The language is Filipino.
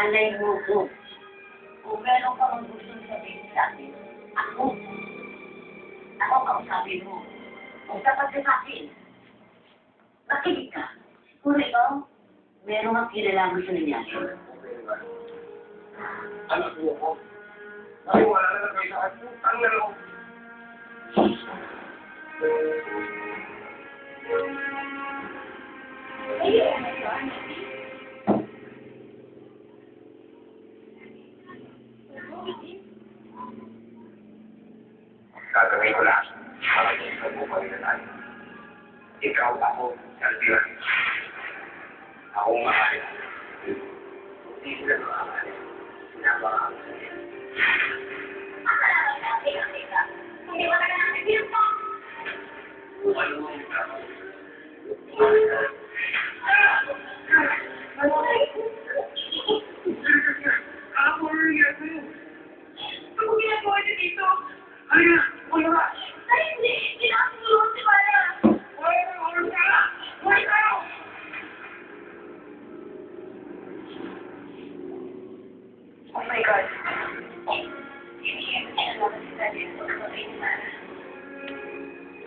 nanay mo ko. Kung meron ka mang gusto sabihin sa akin, ako kausapin mo. Kung dapat ka sa akin, nakinig ka. Kung ikaw, meron kang kilala gusto niya. Anak mo ko. Ay, wala na kayo sa akin. Ang nalo. Gagawin ko lang. Makikita mo pa rin na tayo. Ikaw, ako, Alvira. Ako mahal. Hindi sila mahal. Sinabang ako sa iyo. Hindi mo na nakakabiyot mo. Ano mo yung ako? Ako rin yan. Ano ginagawa niyo dito? Halika! Wala ka! Ay, hindi! Kinakasulong si Maya! Wala ka! Wala ka! Oh my God!